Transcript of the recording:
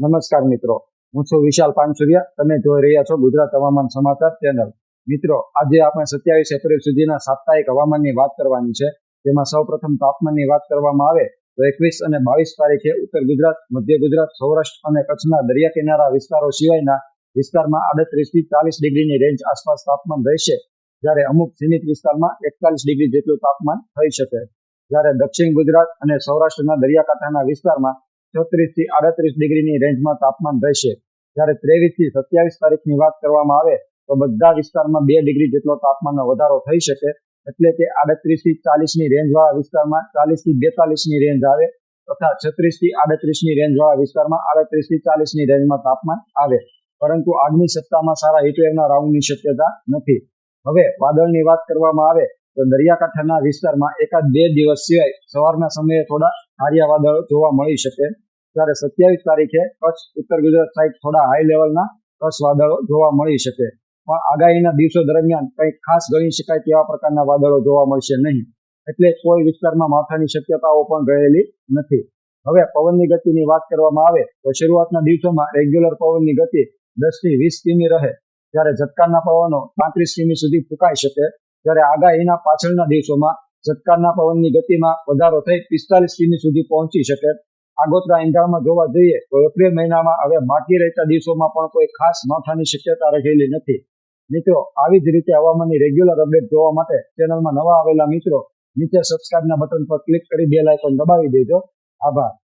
નમસ્કાર મિત્રો, હું છું વિશાલ પાનસુરિયા. તમે જોઈ રહ્યા છો ગુજરાત હવામાન સમાચાર ચેનલ. મિત્રો, આજે આપણે 27 એપ્રિલ સુધીના સાપ્તાહિક હવામાનની વાત કરવાની છે. જેમાં સૌપ્રથમ તાપમાનની વાત કરવામાં આવે તો 21 અને 22 તારીખે ઉત્તર ગુજરાત, મધ્ય ગુજરાત, સૌરાષ્ટ્ર અને કચ્છના દરિયા કિનારા વિસ્તારો સિવાયના વિસ્તારમાં 38 થી 40 ડિગ્રીની રેન્જ આસપાસ તાપમાન રહેશે. જ્યારે અમુક સીમિત વિસ્તારમાં 41 ડિગ્રી જેટલું તાપમાન થઈ શકે. જ્યારે દક્ષિણ ગુજરાત અને સૌરાષ્ટ્રના દરિયાકાંઠાના વિસ્તારમાં 34 થી 38 ડિગ્રીની રેન્જમાં તાપમાન રહેશે. જ્યારે 23 થી 27 તારીખની વાત કરવામાં આવે તો બધા વિસ્તારમાં 2 ડિગ્રી જેટલો તાપમાનનો વધારો થઈ શકે. એટલે કે 38 થી 40ની રેન્જવાળા વિસ્તારમાં 40 થી 42ની રેન્જ આવે તથા 36 થી 38ની રેન્જવાળા વિસ્તારમાં 38 થી 40ની રેન્જમાં તાપમાન આવે. પરંતુ આગામી સપ્તાહમાં સારા હીટવેવના રાઉન્ડની શક્યતા નથી. હવે વાદળની વાત કરવામાં આવે તો દરિયાકાંઠાના વિસ્તારમાં એકાદ 2 દિવસ સિવાય સવારના સમયે થોડા હારિયા વાદળો જોવા મળી શકે. જ્યારે 27 તારીખે કચ્છ, ઉત્તર ગુજરાત સાઈડ થોડા હાઈ લેવલના કચ્છ વાદળો જોવા મળી શકે. પણ આગાહીના દિવસો દરમિયાન કંઈ ખાસ ગણી શકાય તેવા પ્રકારના વાદળો જોવા મળશે નહીં. એટલે કોઈ વિસ્તારમાં માવઠાની શક્યતાઓ પણ રહેલી નથી. હવે પવનની ગતિની વાત કરવામાં આવે તો શરૂઆતના દિવસોમાં રેગ્યુલર પવનની ગતિ 10 થી 20 કિમી રહે. જ્યારે ઝટકાના પવનો 35 કિમી સુધી ફૂંકાઈ શકે. જ્યારે આગાહીના પાછળના દિવસોમાં ઝટકાના પવનની ગતિમાં વધારો થઈ 45 કિમી સુધી પહોંચી શકે. આગોતરા એંધાણમાં જોવા જઈએ તો એપ્રિલ મહિનામાં હવે બાકી રહેતા દિવસોમાં પણ કોઈ ખાસ માવઠાની શક્યતા રહેલી નથી. મિત્રો, આવી જ રીતે હવામાનની રેગ્યુલર અપડેટ જોવા માટે ચેનલમાં નવા આવેલા મિત્રો નીચે સબસ્ક્રાઇબના બટન પર ક્લિક કરી બેલ આઇકોન દબાવી દેજો. આભાર.